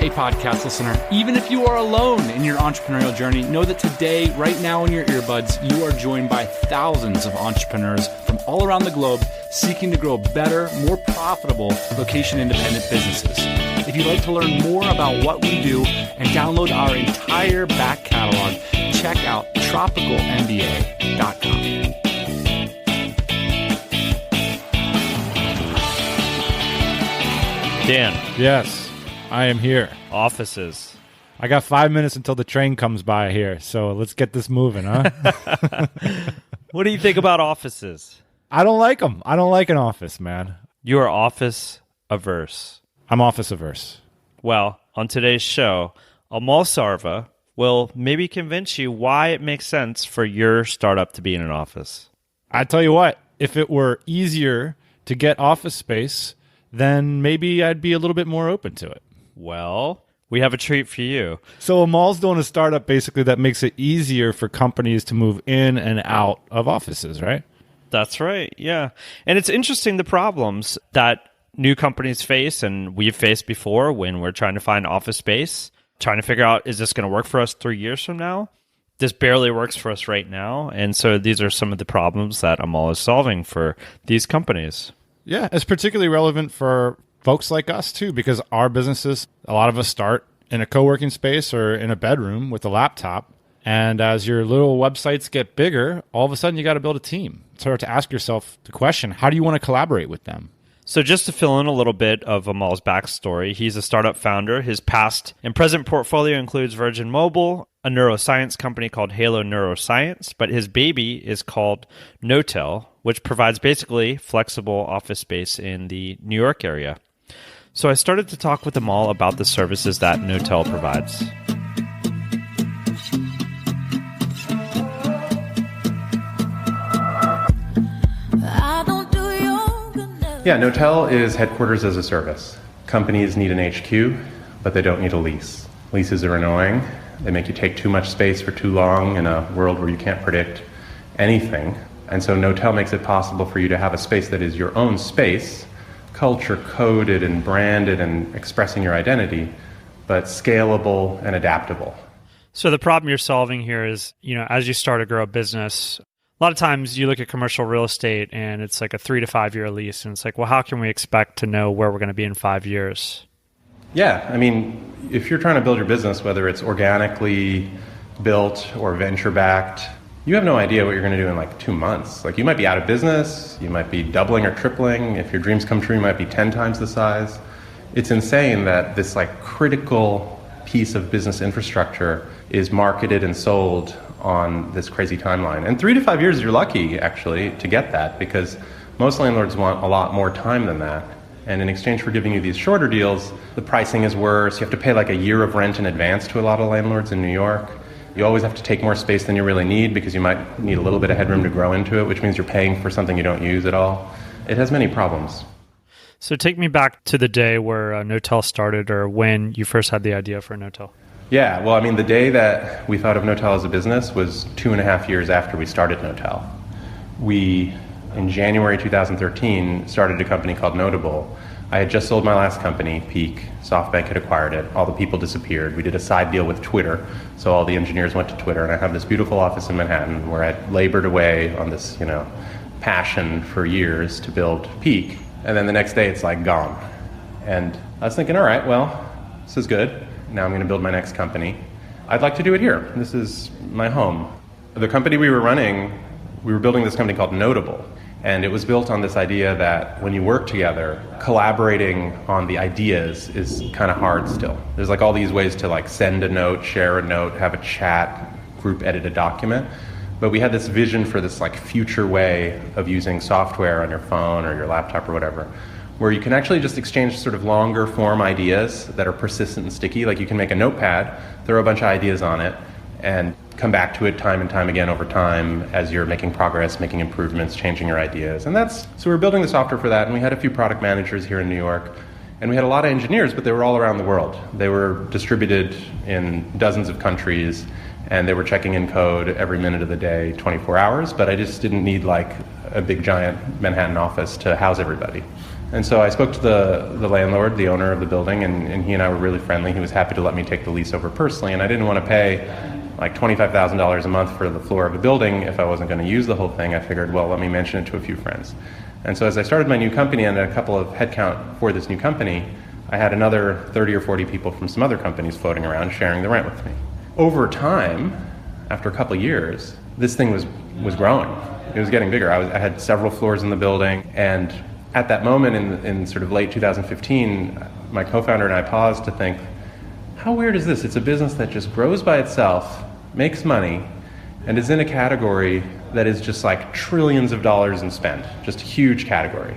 Hey, podcast listener, even if you are alone in your entrepreneurial journey, know that today, right now in your earbuds, you are joined by thousands of entrepreneurs from all around the globe seeking to grow better, more profitable location-independent businesses. If you'd like to learn more about what we do and download our entire back catalog, check out tropicalmba.com. Dan. Yes, I am here. Offices. I got 5 minutes until the train comes by here, so let's get this moving, huh? What do you think about offices? I don't like them. I don't like an office, man. You are office averse. I'm office averse. Well, on today's show, Amol Sarva will maybe convince you why it makes sense for your startup to be in an office. I tell you what, if it were easier to get office space, then maybe I'd be a little bit more open to it. Well, we have a treat for you. So Amol's doing a startup basically that makes it easier for companies to move in and out of offices, right? That's right, yeah. And it's interesting the problems that new companies face and we've faced before when we're trying to find office space, trying to figure out, is this going to work for us 3 years from now? This barely works for us right now. And so these are some of the problems that Amol is solving for these companies. Yeah, it's particularly relevant for folks like us, too, because our businesses, a lot of us start in a co-working space or in a bedroom with a laptop. And as your little websites get bigger, all of a sudden you got to build a team. So to ask yourself the question, how do you want to collaborate with them? So just to fill in a little bit of Amol's backstory, he's a startup founder. His past and present portfolio includes Virgin Mobile, a neuroscience company called Halo Neuroscience, but his baby is called Knotel, which provides basically flexible office space in the New York area. So I started to talk with Amol about the services that Knotel provides. Yeah, Knotel is headquarters as a service. Companies need an HQ, but they don't need a lease. Leases are annoying. They make you take too much space for too long in a world where you can't predict anything. And so Knotel makes it possible for you to have a space that is your own space, culture-coded and branded and expressing your identity, but scalable and adaptable. So the problem you're solving here is, as you start to grow a business, a lot of times you look at commercial real estate and it's like a 3 to 5 year lease. And it's like, well, how can we expect to know where we're going to be in 5 years? Yeah, I mean, if you're trying to build your business, whether it's organically built or venture-backed, you have no idea what you're going to do in like 2 months. Like you might be out of business, you might be doubling or tripling. If your dreams come true, you might be 10 times the size. It's insane that this like critical piece of business infrastructure is marketed and sold on this crazy timeline. And 3 to 5 years, you're lucky actually to get that because most landlords want a lot more time than that. And in exchange for giving you these shorter deals, the pricing is worse. You have to pay like a year of rent in advance to a lot of landlords in New York. You always have to take more space than you really need because you might need a little bit of headroom to grow into it, which means you're paying for something you don't use at all. It has many problems. So take me back to the day where Knotel started or when you first had the idea for Knotel. Yeah, well, I mean, the day that we thought of Knotel as a business was 2.5 years after we started Knotel. We, in January 2013, started a company called Notable. I had just sold my last company, Peak. SoftBank had acquired it. All the people disappeared. We did a side deal with Twitter, so all the engineers went to Twitter, and I have this beautiful office in Manhattan where I labored away on this, passion for years to build Peak. And then the next day, it's like gone. And I was thinking, all right, well, this is good. Now I'm going to build my next company. I'd like to do it here. This is my home. The company we were running, we were building this company called Notable. And it was built on this idea that when you work together, collaborating on the ideas is kind of hard still. There's like all these ways to like send a note, share a note, have a chat, group edit a document. But we had this vision for this like future way of using software on your phone or your laptop or whatever, where you can actually just exchange sort of longer form ideas that are persistent and sticky. Like you can make a notepad, throw a bunch of ideas on it, and come back to it time and time again over time as you're making progress, making improvements, changing your ideas. And so we're building the software for that, and we had a few product managers here in New York, and we had a lot of engineers, but they were all around the world. They were distributed in dozens of countries, and they were checking in code every minute of the day, 24 hours, but I just didn't need like a big giant Manhattan office to house everybody. And so I spoke to the landlord, the owner of the building, and he and I were really friendly. He was happy to let me take the lease over personally, and I didn't want to pay like $25,000 a month for the floor of a building if I wasn't going to use the whole thing. I figured, well, let me mention it to a few friends. And so as I started my new company and a couple of headcount for this new company, I had another 30 or 40 people from some other companies floating around sharing the rent with me. Over time, after a couple of years, this thing was growing. It was getting bigger. I had several floors in the building, and at that moment in sort of late 2015, my co-founder and I paused to think, how weird is this? It's a business that just grows by itself, makes money, and is in a category that is just like trillions of dollars in spend, just a huge category.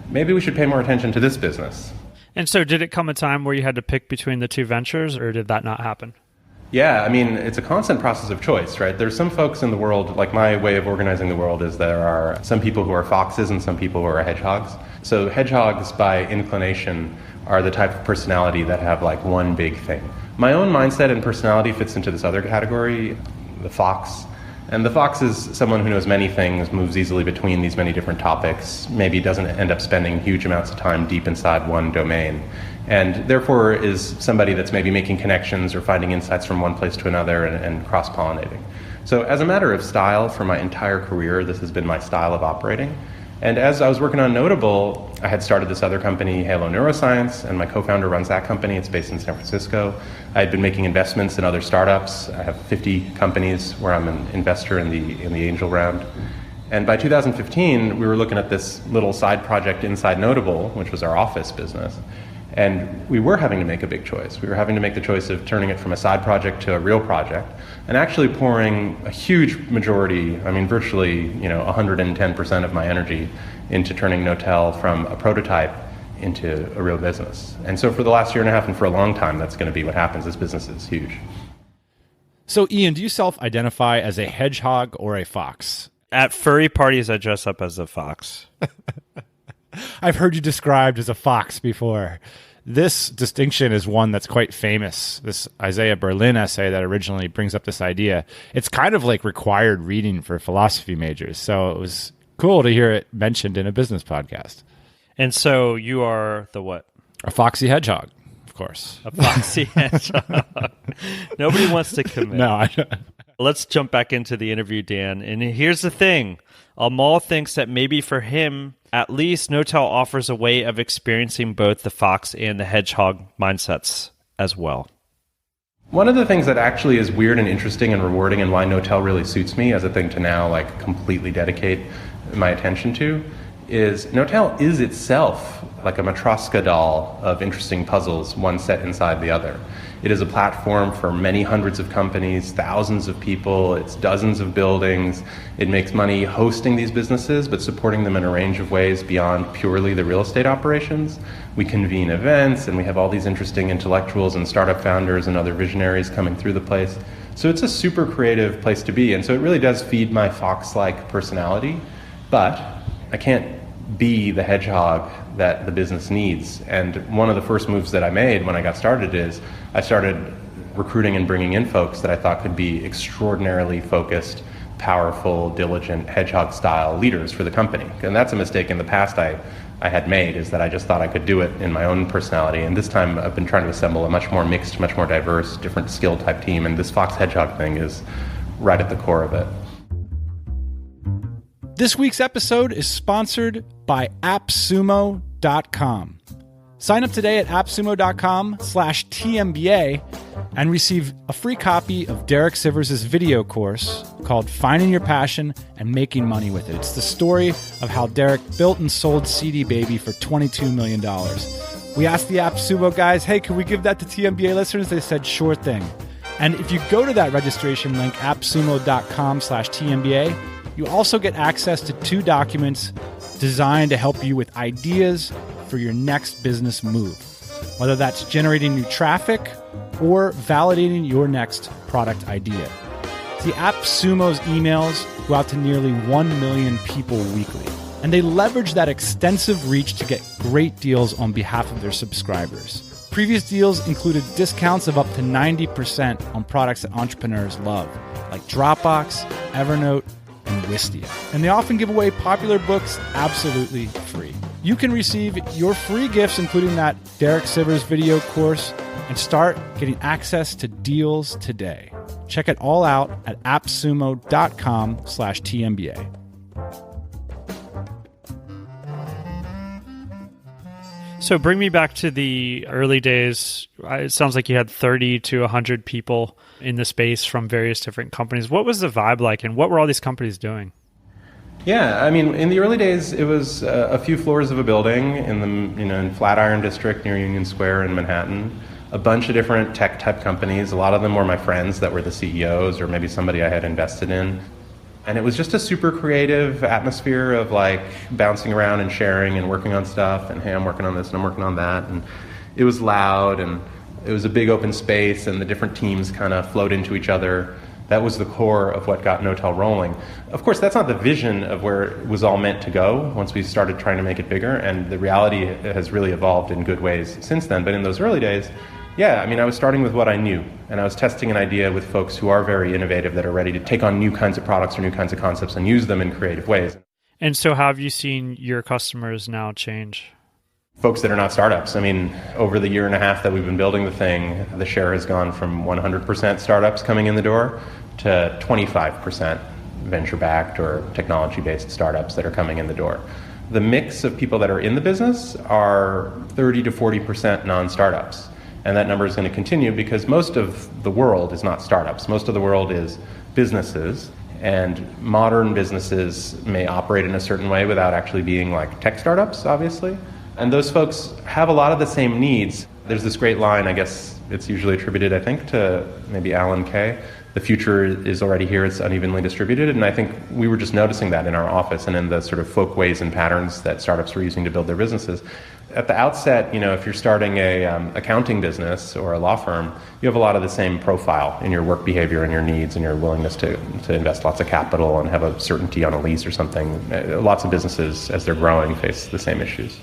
Maybe we should pay more attention to this business. And so did it come a time where you had to pick between the two ventures, or did that not happen? Yeah, I mean, it's a constant process of choice, right? There's some folks in the world, like my way of organizing the world is there are some people who are foxes and some people who are hedgehogs. So hedgehogs, by inclination, are the type of personality that have like one big thing. My own mindset and personality fits into this other category, the fox. And the fox is someone who knows many things, moves easily between these many different topics, maybe doesn't end up spending huge amounts of time deep inside one domain, and therefore is somebody that's maybe making connections or finding insights from one place to another and cross-pollinating. So as a matter of style, for my entire career, this has been my style of operating. And as I was working on Knotel, I had started this other company, Halo Neuroscience, and my co-founder runs that company. It's based in San Francisco. I had been making investments in other startups. I have 50 companies where I'm an investor in the angel round. And by 2015, we were looking at this little side project inside Knotel, which was our office business. And we were having to make a big choice. We were having to make the choice of turning it from a side project to a real project, and actually pouring a huge majority, I mean virtually 110% of my energy into turning Knotel from a prototype into a real business. And so for the last year and a half and for a long time, that's going to be what happens. This business is huge. So Ian, do you self-identify as a hedgehog or a fox? At furry parties, I dress up as a fox. I've heard you described as a fox before. This distinction is one that's quite famous. This Isaiah Berlin essay that originally brings up this idea. It's kind of like required reading for philosophy majors. So it was cool to hear it mentioned in a business podcast. And so you are the what? A foxy hedgehog, of course. A foxy hedgehog. Nobody wants to commit. No, I don't. Let's jump back into the interview, Dan. And here's the thing. Amol thinks that maybe for him, at least, Knotel offers a way of experiencing both the fox and the hedgehog mindsets as well. One of the things that actually is weird and interesting and rewarding, and why Knotel really suits me as a thing to now like completely dedicate my attention to, is Knotel is itself like a Matryoshka doll of interesting puzzles, one set inside the other. It is a platform for many hundreds of companies, thousands of people, it's dozens of buildings. It makes money hosting these businesses, but supporting them in a range of ways beyond purely the real estate operations. We convene events, and we have all these interesting intellectuals and startup founders and other visionaries coming through the place. So it's a super creative place to be, and so it really does feed my fox-like personality, but I can't be the hedgehog that the business needs. And one of the first moves that I made when I got started is I started recruiting and bringing in folks that I thought could be extraordinarily focused, powerful, diligent, hedgehog-style leaders for the company. And that's a mistake in the past I had made, is that I just thought I could do it in my own personality. And this time I've been trying to assemble a much more mixed, much more diverse, different skill type team. And this Fox Hedgehog thing is right at the core of it. This week's episode is sponsored by AppSumo.com. Sign up today at appsumo.com/TMBA and receive a free copy of Derek Sivers' video course called Finding Your Passion and Making Money with It. It's the story of how Derek built and sold CD Baby for $22 million. We asked the AppSumo guys, hey, can we give that to TMBA listeners? They said, sure thing. And if you go to that registration link, appsumo.com/TMBA, you also get access to 2 documents designed to help you with ideas for your next business move, whether that's generating new traffic or validating your next product idea. The AppSumo's emails go out to nearly 1 million people weekly, and they leverage that extensive reach to get great deals on behalf of their subscribers. Previous deals included discounts of up to 90% on products that entrepreneurs love, like Dropbox, Evernote, and Wistia. And they often give away popular books absolutely free. you can receive your free gifts, including that Derek Sivers video course, and start getting access to deals today. Check it all out at appsumo.com/TMBA. So bring me back to the early days. It sounds like you had 30 to 100 people in the space from various different companies. What was the vibe like, and what were all these companies doing? Yeah, I mean, in the early days, it was a few floors of a building in the in Flatiron District near Union Square in Manhattan. A bunch of different tech-type companies. A lot of them were my friends that were the CEOs or maybe somebody I had invested in. And it was just a super creative atmosphere of like bouncing around and sharing and working on stuff. And hey, I'm working on this and I'm working on that. And it was loud and it was a big open space and the different teams kind of flowed into each other. That was the core of what got Knotel rolling. Of course, that's not the vision of where it was all meant to go once we started trying to make it bigger. And the reality has really evolved in good ways since then. But in those early days, yeah, I mean, I was starting with what I knew, and I was testing an idea with folks who are very innovative, that are ready to take on new kinds of products or new kinds of concepts and use them in creative ways. And so how have you seen your customers now change? Folks that are not startups. I mean, over the year and a half that we've been building the thing, the share has gone from 100% startups coming in the door to 25% venture-backed or technology-based startups that are coming in the door. The mix of people that are in the business are 30 to 40% non-startups. And that number is going to continue because most of the world is not startups. Most of the world is businesses, and modern businesses may operate in a certain way without actually being like tech startups, obviously. And those folks have a lot of the same needs. There's this great line, I guess it's usually attributed, I think, to maybe Alan Kay. The future is already here, it's unevenly distributed. And I think we were just noticing that in our office and in the sort of folk ways and patterns that startups were using to build their businesses. At the outset, if you're starting a accounting business or a law firm, you have a lot of the same profile in your work behavior and your needs and your willingness to invest lots of capital and have a certainty on a lease or something. Lots of businesses, as they're growing, face the same issues.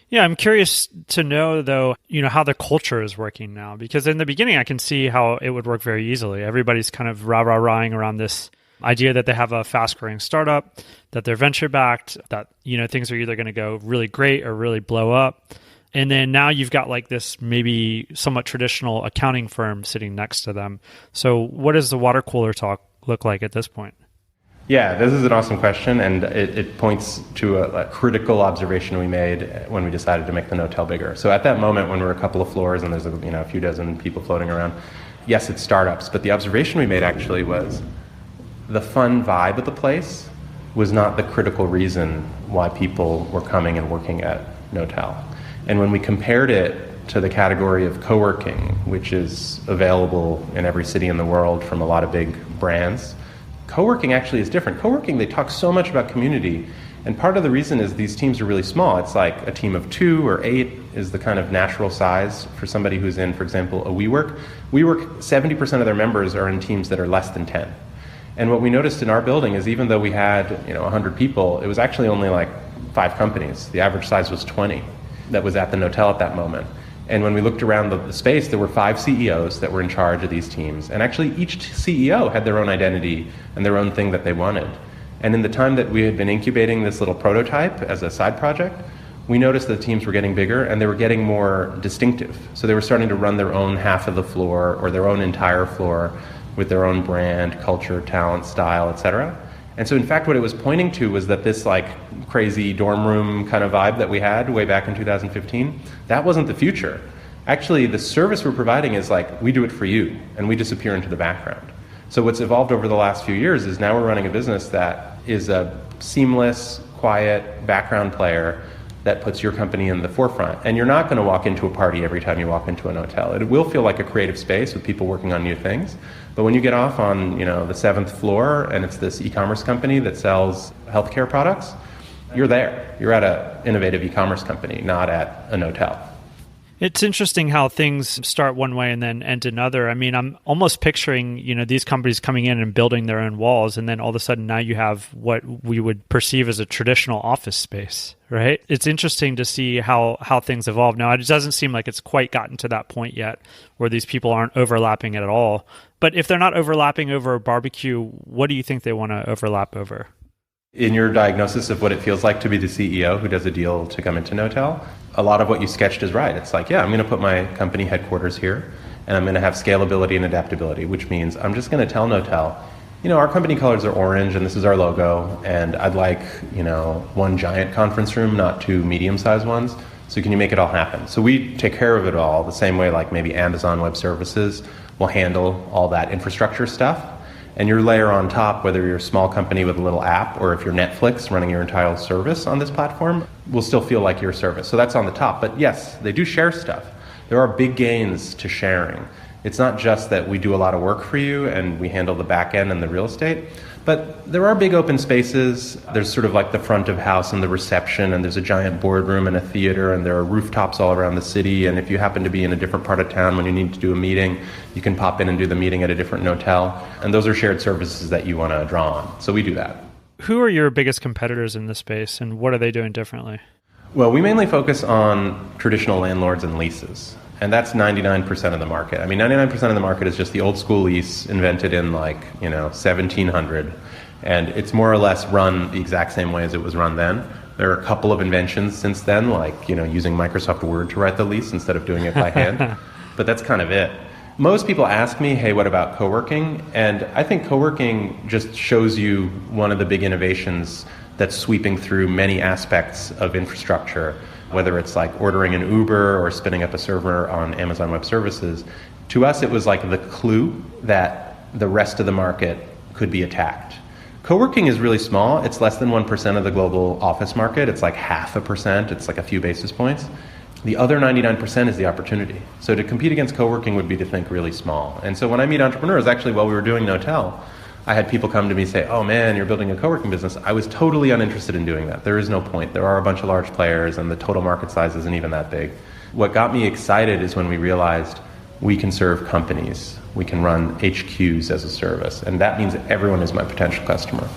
Yeah, I'm curious to know, though, how the culture is working now. Because in the beginning, I can see how it would work very easily. Everybody's kind of rah-rah-rahing around this idea that they have a fast-growing startup, that they're venture-backed, that things are either going to go really great or really blow up. And then now you've got like this maybe somewhat traditional accounting firm sitting next to them. So what does the water cooler talk look like at this point? Yeah, this is an awesome question, and it points to a critical observation we made when we decided to make the Knotel bigger. So at that moment, when we're a couple of floors and there's a few dozen people floating around, yes, it's startups, but the observation we made actually was the fun vibe of the place was not the critical reason why people were coming and working at Knotel. And when we compared it to the category of co-working, which is available in every city in the world from a lot of big brands, co-working actually is different. Co-working, they talk so much about community, and part of the reason is these teams are really small. It's like a team of 2 or 8 is the kind of natural size for somebody who's in, for example, a WeWork. WeWork, 70% of their members are in teams that are less than 10. And what we noticed in our building is even though we had 100 people, it was actually only like 5 companies. The average size was 20 that was at the Knotel at that moment. And when we looked around the space, there were 5 CEOs that were in charge of these teams. And actually each CEO had their own identity and their own thing that they wanted. And in the time that we had been incubating this little prototype as a side project, we noticed that the teams were getting bigger and they were getting more distinctive. So they were starting to run their own half of the floor or their own entire floor with their own brand, culture, talent, style, etc. And so in fact what it was pointing to was that this like crazy dorm room kind of vibe that we had way back in 2015, that wasn't the future. Actually, the service we're providing is like, we do it for you, and we disappear into the background. So what's evolved over the last few years is now we're running a business that is a seamless, quiet background player that puts your company in the forefront. And you're not going to walk into a party every time you walk into an hotel. It will feel like a creative space with people working on new things. But when you get off on the 7th floor and it's this e-commerce company that sells healthcare products, you're there. You're at an innovative e-commerce company, not at an hotel. It's interesting how things start one way and then end another. I mean, I'm almost picturing, these companies coming in and building their own walls, and then all of a sudden now you have what we would perceive as a traditional office space, right? It's interesting to see how things evolve. Now, it doesn't seem like it's quite gotten to that point yet where these people aren't overlapping at all. But if they're not overlapping over a barbecue, what do you think they want to overlap over? In your diagnosis of what it feels like to be the CEO who does a deal to come into Knotel, a lot of what you sketched is right. It's like, yeah, I'm going to put my company headquarters here, and I'm going to have scalability and adaptability, which means I'm just going to tell Knotel, our company colors are orange, and this is our logo, and I'd like, one giant conference room, not two medium-sized ones. So can you make it all happen? So we take care of it all the same way like maybe Amazon Web Services will handle all that infrastructure stuff. And your layer on top, whether you're a small company with a little app or if you're Netflix running your entire service on this platform, will still feel like your service. So that's on the top. But yes, they do share stuff. There are big gains to sharing. It's not just that we do a lot of work for you and we handle the back end and the real estate, but there are big open spaces. There's sort of like the front of house and the reception, and there's a giant boardroom and a theater, and there are rooftops all around the city. And if you happen to be in a different part of town when you need to do a meeting, you can pop in and do the meeting at a different Knotel. And those are shared services that you want to draw on. So we do that. Who are your biggest competitors in this space, and what are they doing differently? Well, we mainly focus on traditional landlords and leases. And that's 99% of the market. I mean, 99% of the market is just the old school lease invented in 1700. And it's more or less run the exact same way as it was run then. There are a couple of inventions since then, like, using Microsoft Word to write the lease instead of doing it by hand. But that's kind of it. Most people ask me, hey, what about co-working? And I think co-working just shows you one of the big innovations that's sweeping through many aspects of infrastructure, whether it's like ordering an Uber or spinning up a server on Amazon Web Services. To us, it was like the clue that the rest of the market could be attacked. Co-working is really small. It's less than 1% of the global office market. It's like 0.5%. It's like a few basis points. The other 99% is the opportunity. So to compete against co-working would be to think really small. And so when I meet entrepreneurs, actually while we were doing Knotel, I had people come to me and say, oh man, you're building a co-working business. I was totally uninterested in doing that. There is no point. There are a bunch of large players and the total market size isn't even that big. What got me excited is when we realized we can serve companies. We can run HQs as a service. And that means everyone is my potential customer.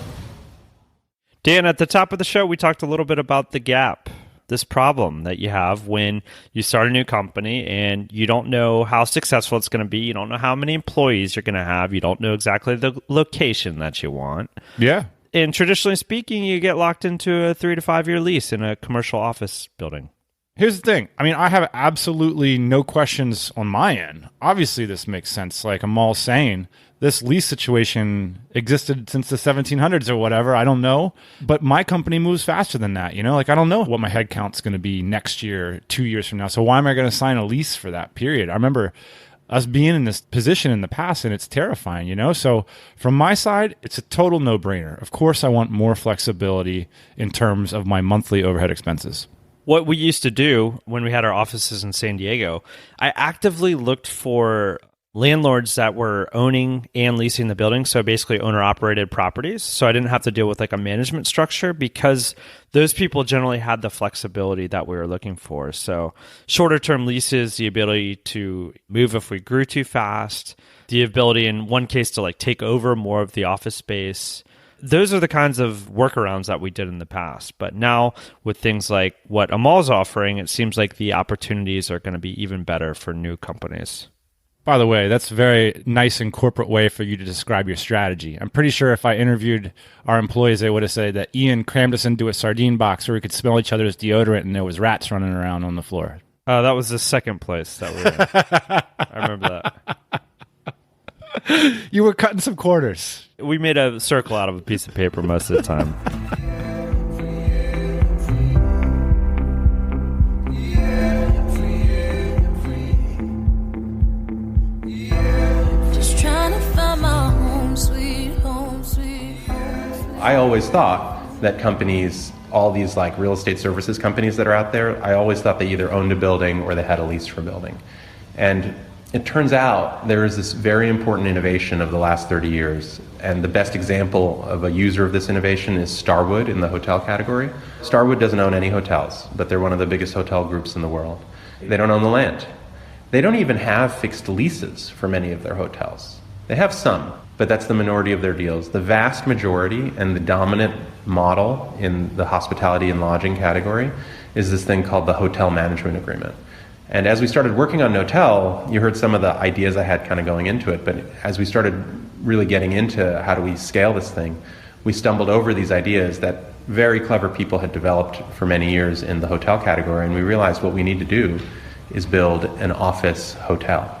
Dan, at the top of the show, we talked a little bit about the gap, this problem that you have when you start a new company and you don't know how successful it's going to be. You don't know how many employees you're going to have. You don't know exactly the location that you want. Yeah. And traditionally speaking, you get locked into a 3 to 5 year lease in a commercial office building. Here's the thing. I mean, I have absolutely no questions on my end. Obviously, this makes sense. Like Amal's saying, this lease situation existed since the 1700s or whatever. I don't know. But my company moves faster than that. I don't know what my head count's going to be next year, 2 years from now. So why am I going to sign a lease for that period? I remember us being in this position in the past, and it's terrifying, So from my side, it's a total no-brainer. Of course, I want more flexibility in terms of my monthly overhead expenses. What we used to do when we had our offices in San Diego, I actively looked for landlords that were owning and leasing the building, so basically owner-operated properties. So I didn't have to deal with like a management structure because those people generally had the flexibility that we were looking for. So shorter-term leases, the ability to move if we grew too fast, the ability in one case to like take over more of the office space. Those are the kinds of workarounds that we did in the past. But now with things like what Amal's offering, it seems like the opportunities are going to be even better for new companies. By the way, that's a very nice and corporate way for you to describe your strategy. I'm pretty sure if I interviewed our employees, they would have said that Ian crammed us into a sardine box where we could smell each other's deodorant and there was rats running around on the floor. That was the second place that we were in. I remember that. You were cutting some quarters. We made a circle out of a piece of paper most of the time. I always thought that companies, all these like real estate services companies that are out there, I always thought they either owned a building or they had a lease for a building. And it turns out there is this very important innovation of the last 30 years. And the best example of a user of this innovation is Starwood in the hotel category. Starwood doesn't own any hotels, but they're one of the biggest hotel groups in the world. They don't own the land. They don't even have fixed leases for many of their hotels. They have some, but that's the minority of their deals. The vast majority and the dominant model in the hospitality and lodging category is this thing called the hotel management agreement. And as we started working on Knotel, you heard some of the ideas I had kind of going into it, but as we started really getting into how do we scale this thing, we stumbled over these ideas that very clever people had developed for many years in the hotel category, and we realized what we need to do is build an office hotel.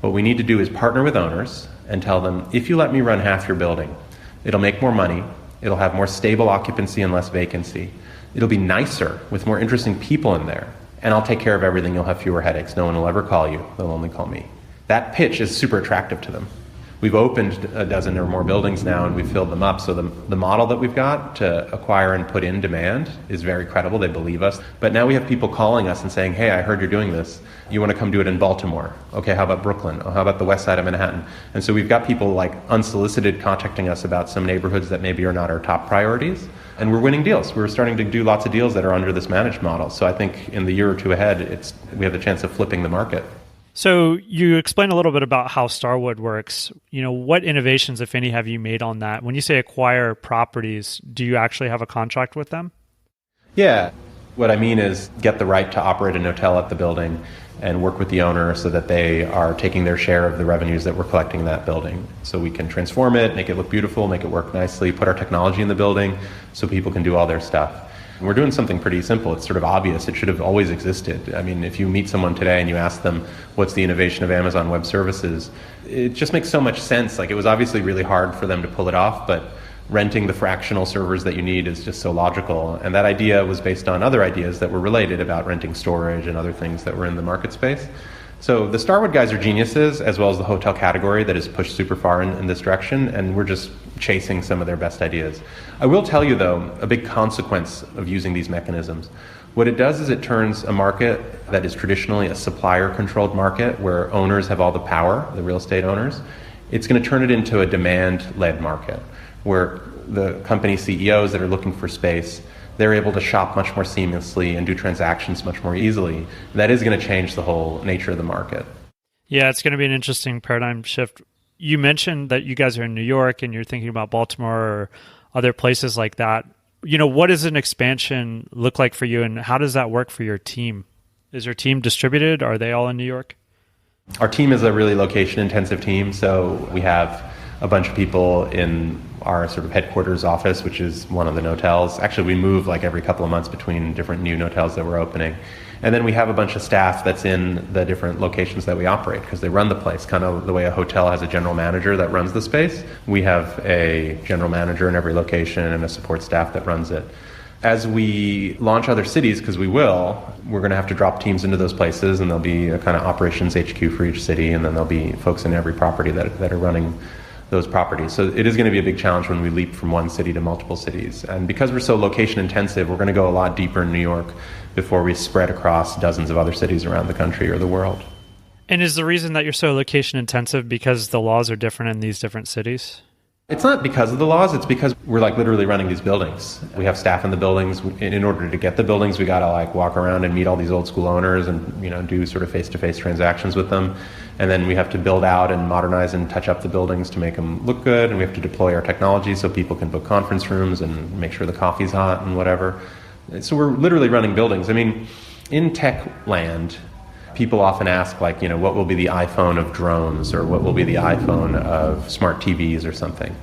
What we need to do is partner with owners and tell them, if you let me run half your building, it'll make more money, it'll have more stable occupancy and less vacancy, it'll be nicer with more interesting people in there, and I'll take care of everything, you'll have fewer headaches, no one will ever call you, they'll only call me. That pitch is super attractive to them. We've opened a dozen or more buildings now, and we've filled them up. So the model that we've got to acquire and put in demand is very credible. They believe us. But now we have people calling us and saying, hey, I heard you're doing this. You want to come do it in Baltimore? Okay, how about Brooklyn? Oh, how about the west side of Manhattan? And so we've got people like unsolicited contacting us about some neighborhoods that maybe are not our top priorities. And we're winning deals. We're starting to do lots of deals that are under this managed model. So I think in the year or two ahead, we have the chance of flipping the market. So you explained a little bit about how Starwood works. What innovations, if any, have you made on that? When you say acquire properties, do you actually have a contract with them? Yeah. What I mean is get the right to operate a Knotel at the building and work with the owner so that they are taking their share of the revenues that we're collecting in that building. So we can transform it, make it look beautiful, make it work nicely, put our technology in the building so people can do all their stuff. We're doing something pretty simple. It's sort of obvious. It should have always existed. I mean, if you meet someone today and you ask them, what's the innovation of Amazon Web Services? It just makes so much sense. Like, it was obviously really hard for them to pull it off, but renting the fractional servers that you need is just so logical. And that idea was based on other ideas that were related about renting storage and other things that were in the market space. So the Starwood guys are geniuses, as well as the hotel category that is pushed super far in this direction, and we're just chasing some of their best ideas. I will tell you, though, a big consequence of using these mechanisms. What it does is it turns a market that is traditionally a supplier-controlled market, where owners have all the power, the real estate owners, it's going to turn it into a demand-led market, where the company CEOs that are looking for space, they're able to shop much more seamlessly and do transactions much more easily. That is going to change the whole nature of the market. Yeah, it's going to be an interesting paradigm shift. You mentioned that you guys are in New York and you're thinking about Baltimore or other places like that. What does an expansion look like for you, and how does that work for your team? Is your team distributed? Are they all in New York? Our team is a really location-intensive team, so we have a bunch of people in our sort of headquarters office, which is one of the Knotels. Actually, we move like every couple of months between different new Knotels that we're opening. And then we have a bunch of staff that's in the different locations that we operate, because they run the place, kind of the way a hotel has a general manager that runs the space. We have a general manager in every location and a support staff that runs it. As we launch other cities, because we're going to have to drop teams into those places, and there'll be a kind of operations HQ for each city, and then there'll be folks in every property that are running those properties. So it is going to be a big challenge when we leap from one city to multiple cities. And because we're so location intensive, we're going to go a lot deeper in New York before we spread across dozens of other cities around the country or the world. And is the reason that you're so location intensive because the laws are different in these different cities? It's not because of the laws, it's because we're like literally running these buildings. We have staff in the buildings. In order to get the buildings, we got to like walk around and meet all these old school owners and do sort of face-to-face transactions with them. And then we have to build out and modernize and touch up the buildings to make them look good. And we have to deploy our technology so people can book conference rooms and make sure the coffee's hot and whatever. So we're literally running buildings. I mean, in tech land, people often ask, like, what will be the iPhone of drones, or what will be the iPhone of smart TVs or something?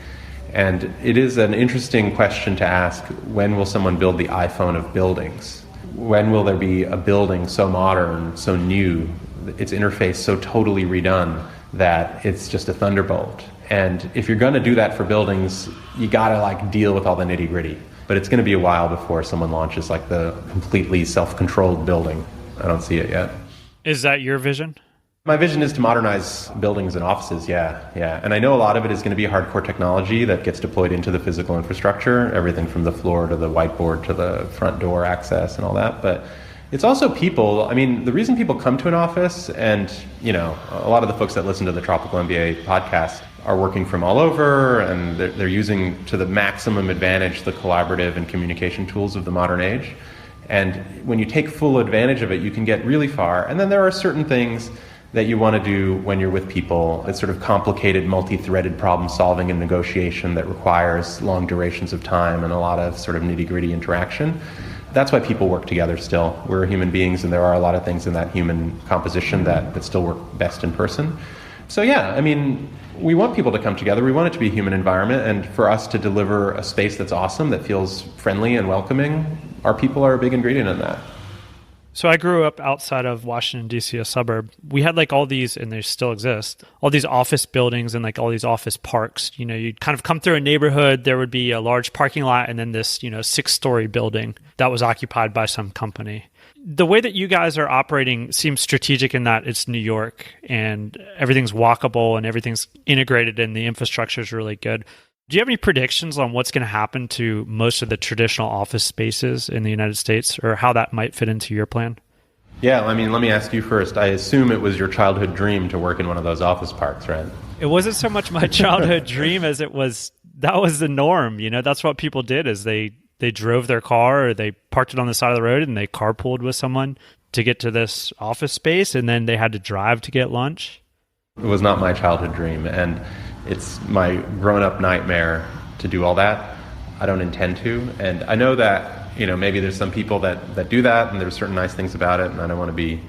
And it is an interesting question to ask, when will someone build the iPhone of buildings? When will there be a building so modern, so new, its interface so totally redone that it's just a thunderbolt? And if you're going to do that for buildings, you got to like deal with all the nitty gritty. But it's going to be a while before someone launches like the completely self-controlled building. I don't see it yet. Is that your vision? My vision is to modernize buildings and offices, yeah. And I know a lot of it is going to be hardcore technology that gets deployed into the physical infrastructure, everything from the floor to the whiteboard to the front door access and all that. But it's also people. I mean, the reason people come to an office, and, a lot of the folks that listen to the Tropical MBA podcast are working from all over, and they're using to the maximum advantage the collaborative and communication tools of the modern age. And when you take full advantage of it, you can get really far. And then there are certain things that you want to do when you're with people. It's sort of complicated, multi-threaded problem solving and negotiation that requires long durations of time and a lot of sort of nitty-gritty interaction. That's why people work together still. We're human beings, and there are a lot of things in that human composition that still work best in person. So yeah, I mean, we want people to come together. We want it to be a human environment, and for us to deliver a space that's awesome, that feels friendly and welcoming, our people are a big ingredient in that. So I grew up outside of Washington, D.C., a suburb. We had like all these, and they still exist, all these office buildings and like all these office parks. You know, you'd kind of come through a neighborhood, there would be a large parking lot and then this, 6-story building that was occupied by some company. The way that you guys are operating seems strategic in that it's New York and everything's walkable and everything's integrated and the infrastructure is really good. Do you have any predictions on what's going to happen to most of the traditional office spaces in the United States, or how that might fit into your plan? Yeah, I mean, let me ask you first. I assume it was your childhood dream to work in one of those office parks, right? It wasn't so much my childhood dream as that was the norm. That's what people did, is they drove their car or they parked it on the side of the road and they carpooled with someone to get to this office space, and then they had to drive to get lunch. It was not my childhood dream, and it's my grown-up nightmare to do all that. I don't intend to, and I know that maybe there's some people that do that, and there's certain nice things about it, and I don't want to be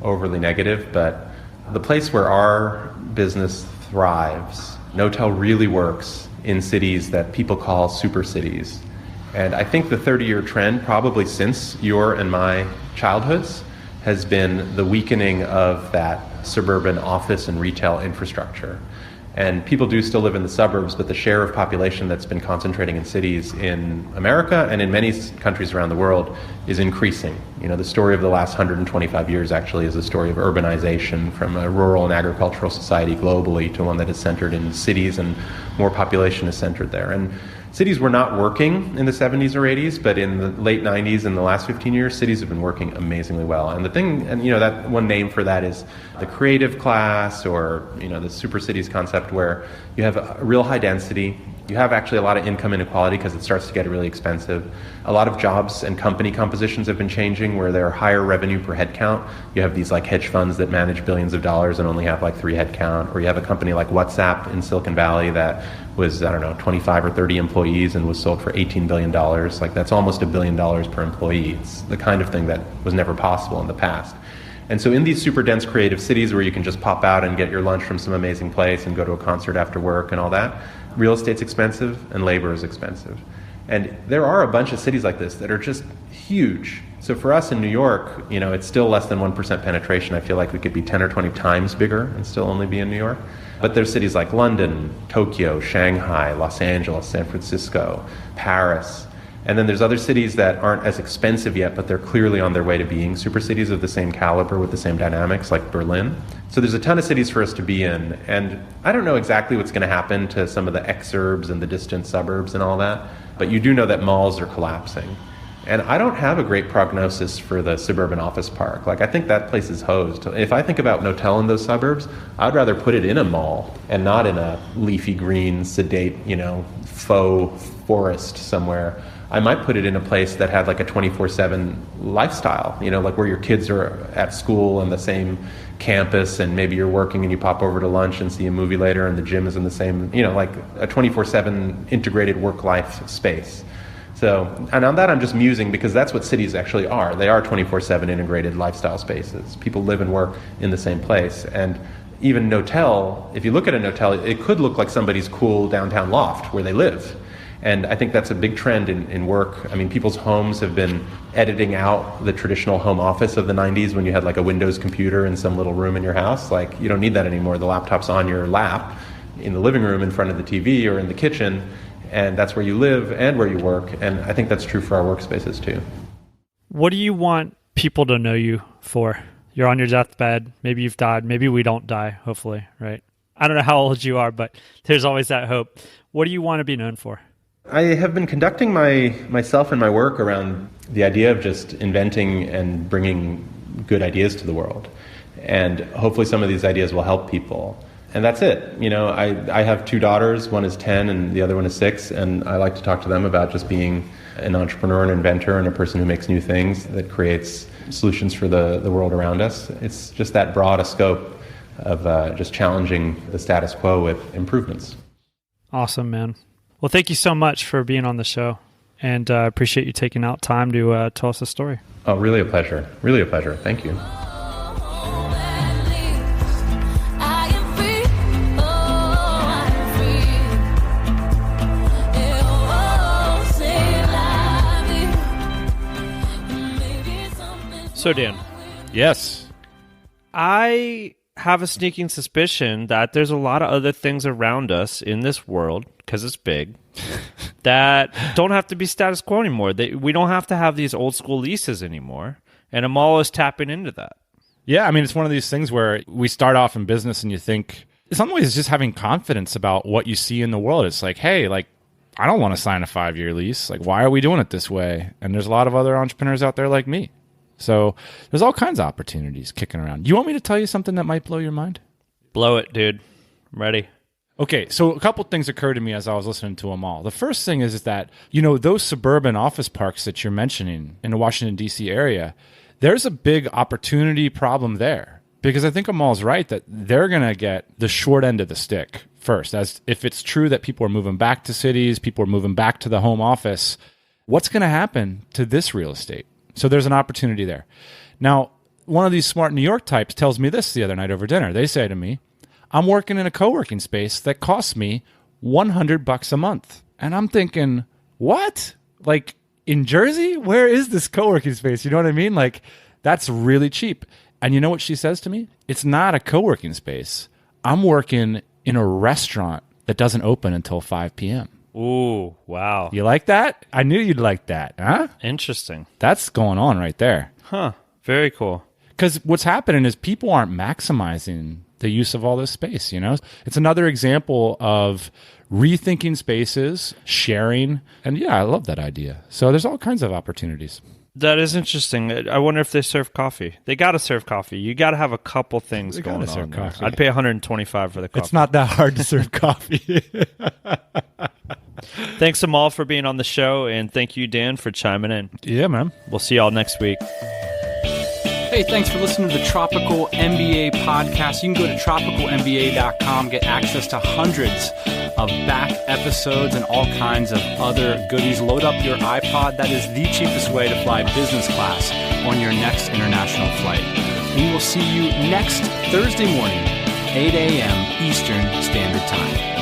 overly negative, but the place where our business thrives, Knotel really works in cities that people call super cities. And I think the 30-year trend, probably since your and my childhoods, has been the weakening of that suburban office and retail infrastructure. And people do still live in the suburbs, but the share of population that's been concentrating in cities in America and in many countries around the world is increasing. The story of the last 125 years actually is a story of urbanization from a rural and agricultural society globally to one that is centered in cities, and more population is centered there. And cities were not working in the 70s or 80s, but in the late 90s and the last 15 years, cities have been working amazingly well. And the thing, and that one name for that is the creative class, or the super cities concept, where you have a real high density. You have actually a lot of income inequality because it starts to get really expensive. A lot of jobs and company compositions have been changing, where there are higher revenue per head count. You have these like hedge funds that manage billions of dollars and only have like 3 head count. Or you have a company like WhatsApp in Silicon Valley that was, 25 or 30 employees and was sold for $18 billion. Like, that's almost $1 billion per employee. It's the kind of thing that was never possible in the past. And so in these super dense creative cities where you can just pop out and get your lunch from some amazing place and go to a concert after work and all that, real estate's expensive and labor is expensive. And there are a bunch of cities like this that are just huge. So for us in New York, it's still less than 1% penetration. I feel like we could be 10 or 20 times bigger and still only be in New York. But there's cities like London, Tokyo, Shanghai, Los Angeles, San Francisco, Paris. And then there's other cities that aren't as expensive yet, but they're clearly on their way to being super cities of the same caliber with the same dynamics, like Berlin. So there's a ton of cities for us to be in. And I don't know exactly what's going to happen to some of the exurbs and the distant suburbs and all that, but you do know that malls are collapsing. And I don't have a great prognosis for the suburban office park. Like, I think that place is hosed. If I think about Knotel in those suburbs, I'd rather put it in a mall and not in a leafy green, sedate, faux forest somewhere. I might put it in a place that had like a 24/7 lifestyle, like where your kids are at school on the same campus, and maybe you're working and you pop over to lunch and see a movie later, and the gym is in the same, like a 24/7 integrated work-life space. So, and on that I'm just musing, because that's what cities actually are. They are 24/7 integrated lifestyle spaces. People live and work in the same place. And even Knotel, if you look at a Knotel, it could look like somebody's cool downtown loft where they live. And I think that's a big trend in work. I mean, people's homes have been editing out the traditional home office of the 90s when you had like a Windows computer in some little room in your house. Like, you don't need that anymore. The laptop's on your lap in the living room in front of the TV or in the kitchen, and that's where you live and where you work. And I think that's true for our workspaces too. What do you want people to know you for? You're on your deathbed. Maybe you've died. Maybe we don't die, hopefully, right? I don't know how old you are, but there's always that hope. What do you want to be known for? I have been conducting myself and my work around the idea of just inventing and bringing good ideas to the world. And hopefully some of these ideas will help people. And that's it. I have 2 daughters. One is 10 and the other one is 6. And I like to talk to them about just being an entrepreneur, an inventor, and a person who makes new things that creates solutions for the world around us. It's just that broad a scope of just challenging the status quo with improvements. Awesome, man. Well, thank you so much for being on the show, and I appreciate you taking out time to tell us a story. Oh, really a pleasure. Really a pleasure. Thank you. So, Dan, Yes. I have a sneaking suspicion that there's a lot of other things around us in this world, because it's big, that don't have to be status quo anymore. We don't have to have these old school leases anymore. And Amol is tapping into that. Yeah, I mean, it's one of these things where we start off in business and you think, in some ways, it's just having confidence about what you see in the world. It's like, hey, like, I don't want to sign a 5-year lease. Like, why are we doing it this way? And there's a lot of other entrepreneurs out there like me. So there's all kinds of opportunities kicking around. You want me to tell you something that might blow your mind? Blow it, dude. I'm ready. Okay, so a couple things occurred to me as I was listening to them all. The first thing is that, you know, those suburban office parks that you're mentioning in the Washington, D.C. area, there's a big opportunity problem there. Because I think Amol's right that they're going to get the short end of the stick first. As if it's true that people are moving back to cities, people are moving back to the home office, what's going to happen to this real estate? So there's an opportunity there. Now, one of these smart New York types tells me this the other night over dinner. They say to me, I'm working in a co-working space that costs me $100 a month. And I'm thinking, what? Like in Jersey? Where is this co-working space? You know what I mean? Like that's really cheap. And you know what she says to me? It's not a co-working space. I'm working in a restaurant that doesn't open until 5 p.m. Ooh, wow. You like that? I knew you'd like that, huh? Interesting. That's going on right there. Huh. Very cool. Because what's happening is people aren't maximizing the use of all this space, you know? It's another example of rethinking spaces, sharing, and yeah, I love that idea. So there's all kinds of opportunities. That is interesting. I wonder if they serve coffee. They got to serve coffee. You got to have a couple things They going gotta on serve there. coffee. I'd pay $125 for the coffee. It's not that hard to serve coffee. Thanks, Amol, for being on the show, and thank you, Dan, for chiming in. Yeah, man. We'll see y'all next week. Hey, thanks for listening to the Tropical MBA podcast. You can go to tropicalmba.com, get access to hundreds of back episodes and all kinds of other goodies. Load up your iPod. That is the cheapest way to fly business class on your next international flight. We will see you next Thursday morning, 8 a.m. Eastern Standard Time.